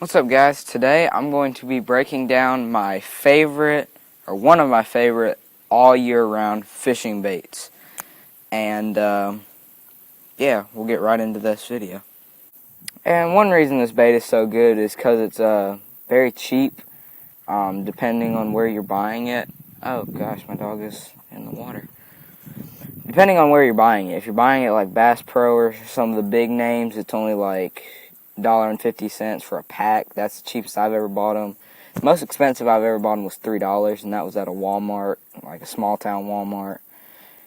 What's up, guys? Today I'm going to be breaking down my favorite, or one of my favorite, all year round fishing baits. And yeah, we'll get right into this video. And one reason this bait is so good is because it's very cheap, depending on where you're buying it. Oh gosh, my dog is in the water. Depending on where you're buying it. If you're buying it like Bass Pro or some of the big names, it's only like $1.50 for a pack. That's the cheapest I've ever bought them. The most expensive I've ever bought them was $3, and that was at a Walmart, like a small town Walmart.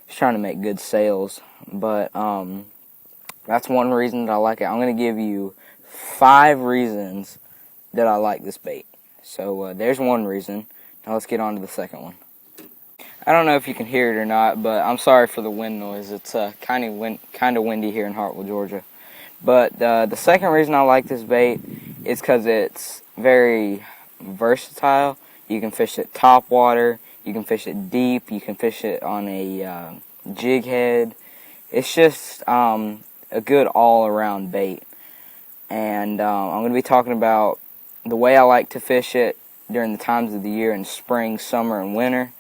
Just trying to make good sales. But that's one reason that I like it. I'm going to give you 5 reasons that I like this bait. So there's one reason. Now let's get on to the second one. I don't know if you can hear it or not, but I'm sorry for the wind noise. It's kind of windy here in Hartwell, Georgia. But the second reason I like this bait is because it's very versatile. You can fish it top water, you can fish it deep, you can fish it on a jig head. It's just a good all-around bait. And I'm going to be talking about the way I like to fish it during the times of the year in spring, summer, and winter.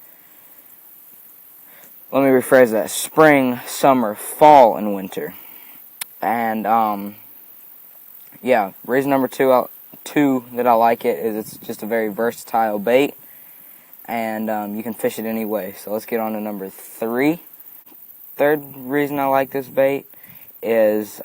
Let me rephrase that. Spring, summer, fall, and winter. And, yeah, reason number two that I like it is it's just a very versatile bait. And you can fish it any way. So let's get on to number 3. Third reason I like this bait is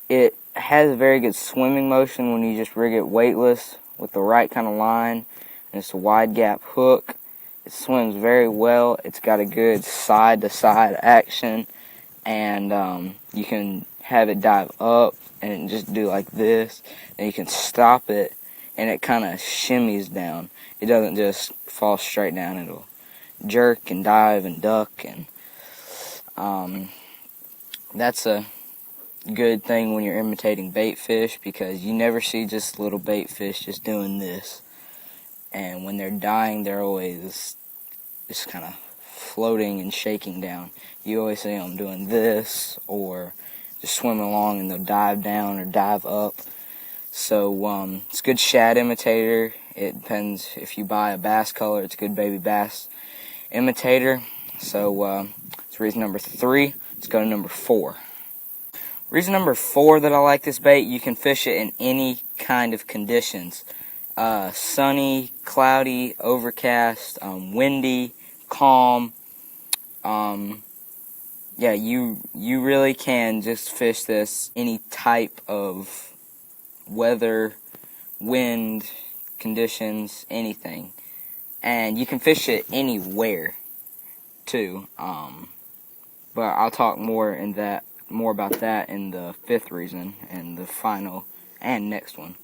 it has a very good swimming motion when you just rig it weightless with the right kind of line. And it's a wide gap hook. It swims very well. It's got a good side-to-side action, and you can have it dive up and just do like this, and you can stop it, and it kind of shimmies down. It doesn't just fall straight down. It'll jerk and dive and duck, and that's a good thing when you're imitating bait fish, because you never see just little bait fish just doing this. And when they're dying, they're always just kind of floating and shaking down. You always see them doing this, or just swimming along and they'll dive down or dive up. So it's a good shad imitator. It depends if you buy a bass color, it's a good baby bass imitator. So it's reason number 3. Let's go to number 4. Reason number 4 that I like this bait, you can fish it in any kind of conditions. Sunny, cloudy, overcast, windy, calm. Yeah, you really can just fish this any type of weather, wind, conditions, anything. And you can fish it anywhere too. But I'll talk more about that in the 5th reason and the final and next one.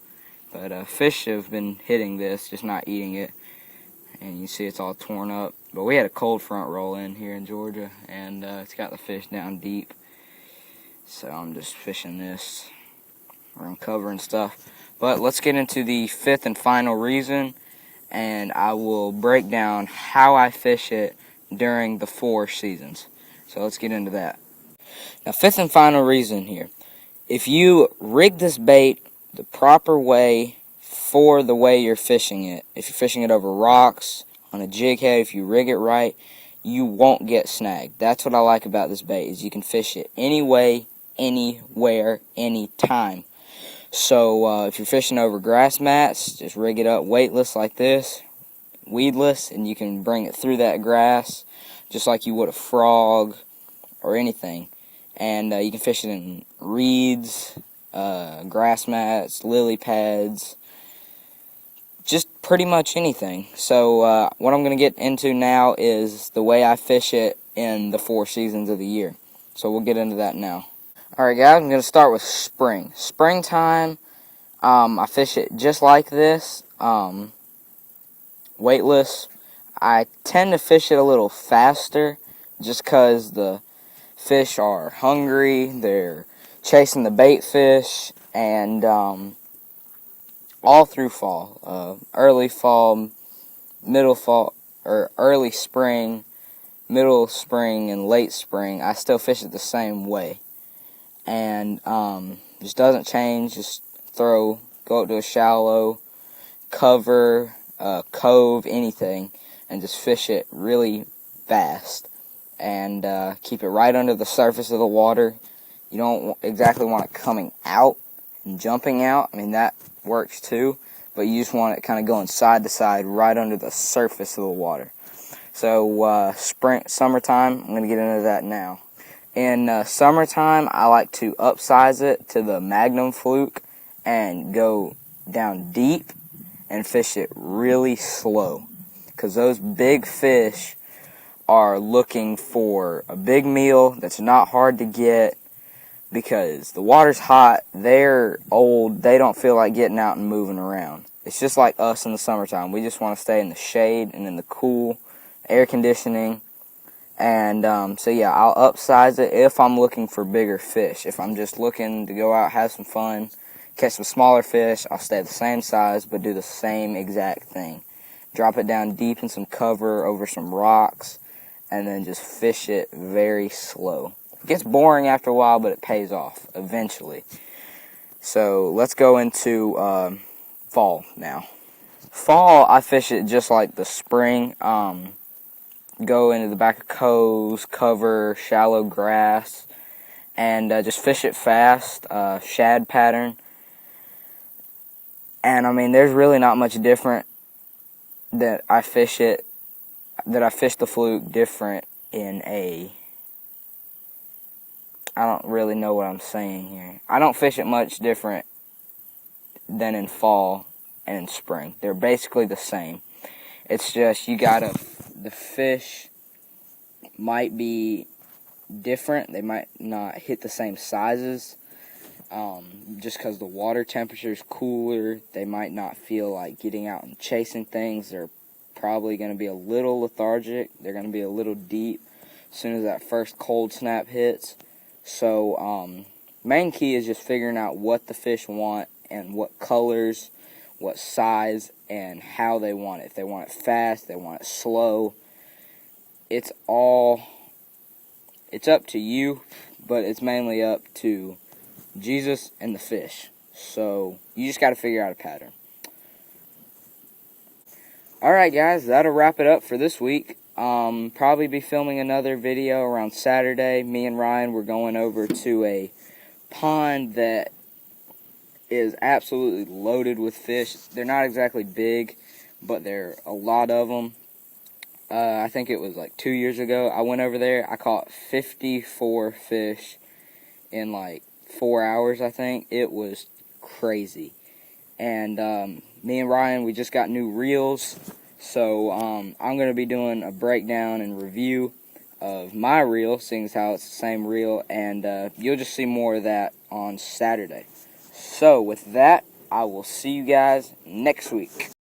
But fish have been hitting this, just not eating it. And you see it's all torn up. But we had a cold front roll in here in Georgia, and it's got the fish down deep. So I'm just fishing this around cover and stuff. But let's get into the 5th and final reason, and I will break down how I fish it during the 4 seasons. So let's get into that. Now, 5th and final reason here. If you rig this bait the proper way for the way you're fishing it, if you're fishing it over rocks, on a jig head, if you rig it right, you won't get snagged. That's what I like about this bait, is you can fish it any way, anywhere, anytime. So if you're fishing over grass mats, just rig it up weightless like this, weedless, and you can bring it through that grass just like you would a frog or anything. And you can fish it in reeds, grass mats, lily pads, just pretty much anything. So what I'm going to get into now is the way I fish it in the 4 seasons of the year. So we'll get into that now. Alright guys, I'm going to start with spring. Springtime, I fish it just like this, weightless. I tend to fish it a little faster just because the fish are hungry, they're chasing the bait fish, and all through fall, early fall, middle fall, or early spring, middle spring, and late spring, I still fish it the same way. And just doesn't change, just go up to a shallow cover, cove, anything, and just fish it really fast, and keep it right under the surface of the water. You don't exactly want it coming out and jumping out. I mean, that works too, but you just want it kind of going side to side right under the surface of the water. So summertime, I'm going to get into that now. In summertime, I like to upsize it to the Magnum fluke and go down deep and fish it really slow, because those big fish are looking for a big meal that's not hard to get, because the water's hot, they're old, they don't feel like getting out and moving around. It's just like us in the summertime. We just want to stay in the shade and in the cool air conditioning. And so yeah, I'll upsize it if I'm looking for bigger fish. If I'm just looking to go out, have some fun, catch some smaller fish, I'll stay the same size but do the same exact thing. Drop it down deep in some cover over some rocks, and then just fish it very slow. It gets boring after a while, but it pays off eventually. So let's go into fall now. Fall, I fish it just like the spring. Go into the back of coves, cover, shallow grass, and just fish it fast, shad pattern. And I mean, there's really not much different that I fish the fluke different in a, I don't really know what I'm saying here. I don't fish it much different than in fall and in spring. They're basically the same. It's just the fish might be different. They might not hit the same sizes. Just because the water temperature is cooler, they might not feel like getting out and chasing things. They're probably going to be a little lethargic. They're going to be a little deep as soon as that first cold snap hits. So main key is just figuring out what the fish want and what colors, what size, and how they want it. If they want it fast, they want it slow. It's up to you, but it's mainly up to Jesus and the fish. So you just got to figure out a pattern. Alright guys, that'll wrap it up for this week. Probably be filming another video around Saturday. Me and Ryan, we're going over to a pond that is absolutely loaded with fish. They're not exactly big, but there are a lot of them. I think it was like 2 years ago. I went over there. I caught 54 fish in like 4 hours, I think. It was crazy. And me and Ryan, we just got new reels. So I'm going to be doing a breakdown and review of my reel, seeing as how it's the same reel. And you'll just see more of that on Saturday. So with that, I will see you guys next week.